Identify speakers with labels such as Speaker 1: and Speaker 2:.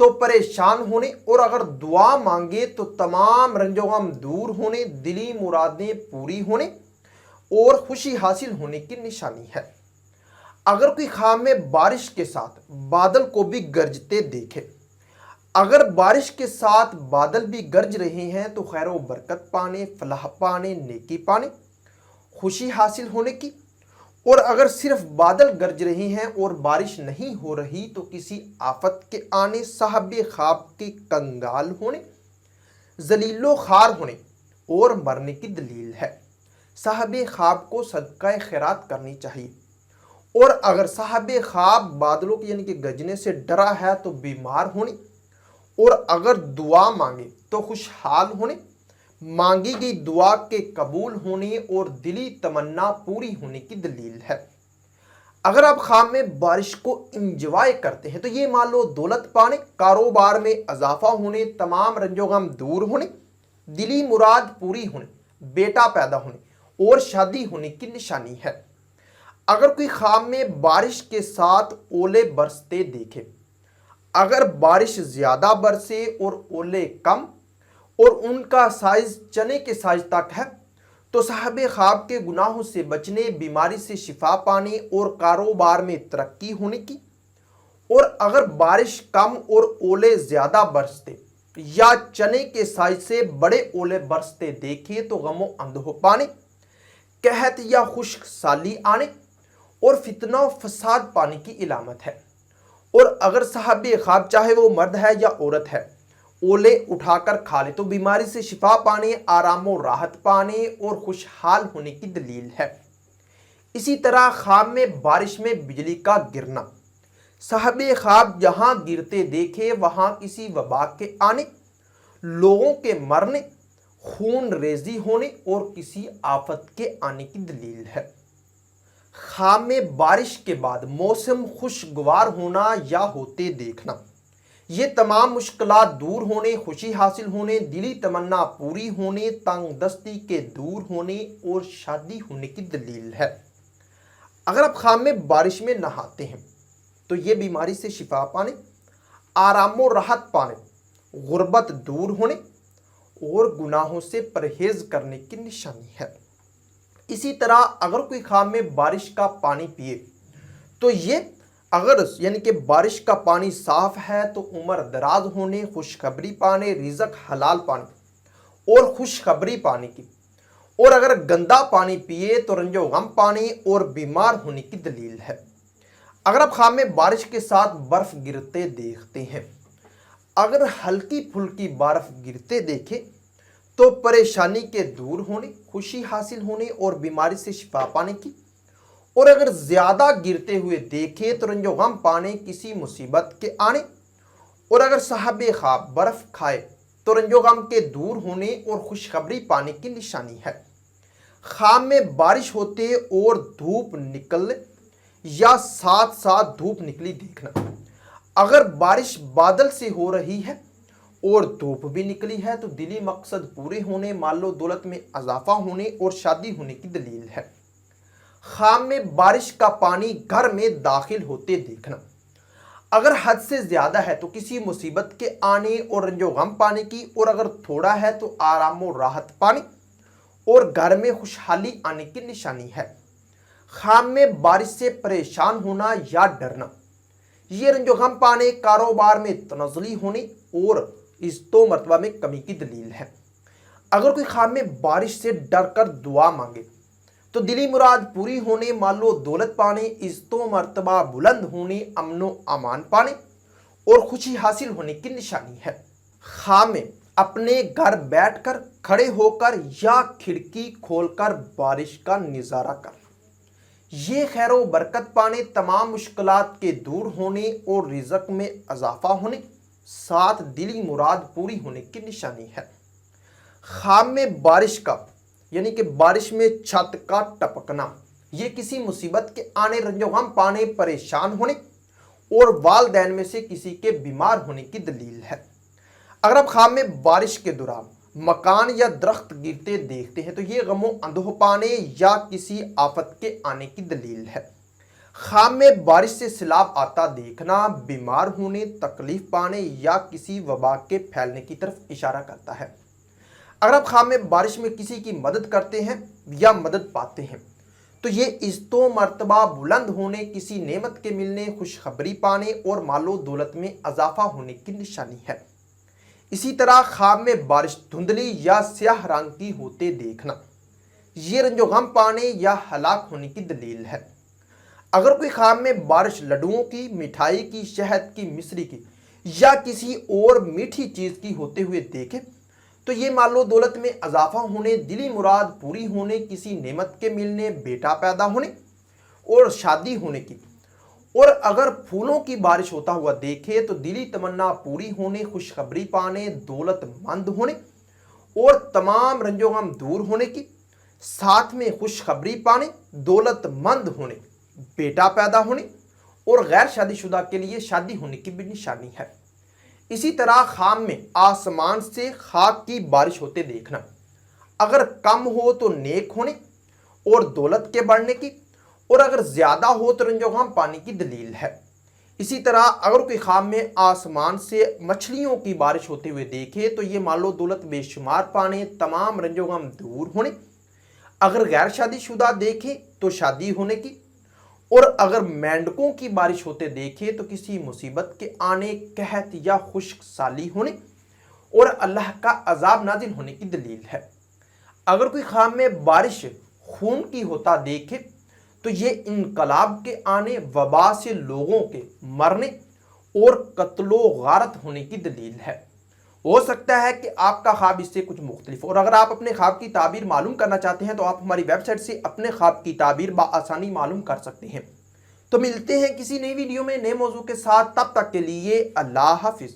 Speaker 1: تو پریشان ہونے اور اگر دعا مانگے تو تمام رنج و غم دور ہونے، دلی مرادیں پوری ہونے اور خوشی حاصل ہونے کی نشانی ہے۔ اگر کوئی خواب میں بارش کے ساتھ بادل کو بھی گرجتے دیکھے، اگر بارش کے ساتھ بادل بھی گرج رہے ہیں تو خیر و برکت پانے، فلاح پانے، نیکی پانے، خوشی حاصل ہونے کی، اور اگر صرف بادل گرج رہے ہیں اور بارش نہیں ہو رہی تو کسی آفت کے آنے، صاحب خواب کے کنگال ہونے، ذلیل و خوار ہونے اور مرنے کی دلیل ہے۔ صاحب خواب کو صدقہ خیرات کرنی چاہیے، اور اگر صاحب خواب بادلوں کے یعنی کہ گرجنے سے ڈرا ہے تو بیمار ہونے، اور اگر دعا مانگے تو خوشحال ہونے، مانگی گئی دعا کے قبول ہونے اور دلی تمنا پوری ہونے کی دلیل ہے۔ اگر آپ خواب میں بارش کو انجوائے کرتے ہیں تو یہ مان لو دولت پانے، کاروبار میں اضافہ ہونے، تمام رنج و غم دور ہونے، دلی مراد پوری ہونے، بیٹا پیدا ہونے اور شادی ہونے کی نشانی ہے۔ اگر کوئی خواب میں بارش کے ساتھ اولے برستے دیکھے، اگر بارش زیادہ برسے اور اولے کم اور ان کا سائز چنے کے سائز تک ہے تو صاحب خواب کے گناہوں سے بچنے، بیماری سے شفا پانے اور کاروبار میں ترقی ہونے کی، اور اگر بارش کم اور اولے زیادہ برستے یا چنے کے سائز سے بڑے اولے برستے دیکھے تو غم و اندوہ پانے، قحط یا خشک سالی آنے اور فتنہ و فساد پانے کی علامت ہے۔ اور اگر صاحب خواب چاہے وہ مرد ہے یا عورت ہے اولے اٹھا کر کھا لے تو بیماری سے شفا پانے، آرام و راحت پانے اور خوشحال ہونے کی دلیل ہے۔ اسی طرح خواب میں بارش میں بجلی کا گرنا، صاحب خواب جہاں گرتے دیکھے وہاں کسی وبا کے آنے، لوگوں کے مرنے، خون ریزی ہونے اور کسی آفت کے آنے کی دلیل ہے۔ خواب میں بارش کے بعد موسم خوشگوار ہونا یا ہوتے دیکھنا، یہ تمام مشکلات دور ہونے، خوشی حاصل ہونے، دلی تمنا پوری ہونے، تنگ دستی کے دور ہونے اور شادی ہونے کی دلیل ہے۔ اگر آپ خواب میں بارش میں نہاتے ہیں تو یہ بیماری سے شفا پانے، آرام و راحت پانے، غربت دور ہونے اور گناہوں سے پرہیز کرنے کی نشانی ہے۔ اسی طرح اگر کوئی خواب میں بارش کا پانی پیے تو یہ اگر یعنی کہ بارش کا پانی صاف ہے تو عمر دراز ہونے، خوشخبری پانے، رزق حلال پانے اور خوشخبری پانے کی، اور اگر گندا پانی پیے تو رنج و غم پانے اور بیمار ہونے کی دلیل ہے۔ اگر آپ خواب میں بارش کے ساتھ برف گرتے دیکھتے ہیں، اگر ہلکی پھلکی برف گرتے دیکھے تو پریشانی کے دور ہونے، خوشی حاصل ہونے اور بیماری سے شفا پانے کی، اور اگر زیادہ گرتے ہوئے دیکھے تو رنج و غم پانے، کسی مصیبت کے آنے، اور اگر صاحب خواب برف کھائے تو رنج و غم کے دور ہونے اور خوشخبری پانے کی نشانی ہے۔ خواب میں بارش ہوتے اور دھوپ نکلنے یا ساتھ ساتھ دھوپ نکلی دیکھنا، اگر بارش بادل سے ہو رہی ہے اور دھوپ بھی نکلی ہے تو دلی مقصد پورے ہونے، مال و دولت میں اضافہ ہونے اور شادی ہونے کی دلیل ہے۔ خواب میں بارش کا پانی گھر میں داخل ہوتے دیکھنا، اگر حد سے زیادہ ہے تو کسی مصیبت کے آنے اور رنج و غم پانے کی، اور اگر تھوڑا ہے تو آرام و راحت پانے اور گھر میں خوشحالی آنے کی نشانی ہے۔ خواب میں بارش سے پریشان ہونا یا ڈرنا، یہ رنج و غم پانے، کاروبار میں تنزلی ہونے اور عزت و مرتبہ میں کمی کی دلیل ہے۔ اگر کوئی خواب میں بارش سے ڈر کر دعا مانگے تو دلی مراد پوری ہونے، مال و دولت پانے، عزت و مرتبہ بلند ہونے، امن و امان پانے اور خوشی حاصل ہونے کی نشانی ہے۔ خواب میں اپنے گھر بیٹھ کر، کھڑے ہو کر یا کھڑکی کھول کر بارش کا نظارہ کرنا، یہ خیر و برکت پانے، تمام مشکلات کے دور ہونے اور رزق میں اضافہ ہونے، ساتھ دلی مراد پوری ہونے کی نشانی ہے۔ خواب میں بارش کا یعنی کہ بارش میں چھت کا ٹپکنا، یہ کسی مصیبت کے آنے، رنج و غم پانے، پریشان ہونے اور والدین میں سے کسی کے بیمار ہونے کی دلیل ہے۔ اگر آپ خواب میں بارش کے دوران مکان یا درخت گرتے دیکھتے ہیں تو یہ غم و اندوہ پانے یا کسی آفت کے آنے کی دلیل ہے۔ خواب میں بارش سے سیلاب آتا دیکھنا بیمار ہونے، تکلیف پانے یا کسی وبا کے پھیلنے کی طرف اشارہ کرتا ہے۔ اگر آپ خواب میں بارش میں کسی کی مدد کرتے ہیں یا مدد پاتے ہیں تو یہ عزت و مرتبہ بلند ہونے، کسی نعمت کے ملنے، خوشخبری پانے اور مال و دولت میں اضافہ ہونے کی نشانی ہے۔ اسی طرح خواب میں بارش دھندلی یا سیاہ رنگ کی ہوتے دیکھنا یہ رنج و غم پانے یا ہلاک ہونے کی دلیل ہے۔ اگر کوئی خواب میں بارش لڈوؤں کی، مٹھائی کی، شہد کی، مصری کی یا کسی اور میٹھی چیز کی ہوتے ہوئے دیکھے تو یہ مال و دولت میں اضافہ ہونے، دلی مراد پوری ہونے، کسی نعمت کے ملنے، بیٹا پیدا ہونے اور شادی ہونے کی۔ اور اگر پھولوں کی بارش ہوتا ہوا دیکھے تو دلی تمنا پوری ہونے، خوشخبری پانے، دولت مند ہونے اور تمام رنج و غم دور ہونے کی، ساتھ میں خوشخبری پانے، دولت مند ہونے، بیٹا پیدا ہونے اور غیر شادی شدہ کے لیے شادی ہونے کی بھی نشانی ہے۔ اسی طرح خواب میں آسمان سے خاک کی بارش ہوتے دیکھنا اگر کم ہو تو نیک ہونے اور دولت کے بڑھنے کی، اور اگر زیادہ ہو تو رنج و غم پانے کی دلیل ہے۔ اسی طرح اگر کوئی خواب میں آسمان سے مچھلیوں کی بارش ہوتے ہوئے دیکھے تو یہ مال و دولت بے شمار پانے، تمام رنج و غم دور ہونے، اگر غیر شادی شدہ دیکھے تو شادی ہونے کی، اور اگر مینڈکوں کی بارش ہوتے دیکھے تو کسی مصیبت کے آنے، قحط یا خشک سالی ہونے اور اللہ کا عذاب نازل ہونے کی دلیل ہے۔ اگر کوئی خواب میں بارش خون کی ہوتا دیکھے تو یہ انقلاب کے آنے، وبا سے لوگوں کے مرنے اور قتل و غارت ہونے کی دلیل ہے۔ ہو سکتا ہے کہ آپ کا خواب اس سے کچھ مختلف ہو، اور اگر آپ اپنے خواب کی تعبیر معلوم کرنا چاہتے ہیں تو آپ ہماری ویب سائٹ سے اپنے خواب کی تعبیر بآسانی معلوم کر سکتے ہیں۔ تو ملتے ہیں کسی نئی ویڈیو میں نئے موضوع کے ساتھ، تب تک کے لیے اللہ حافظ۔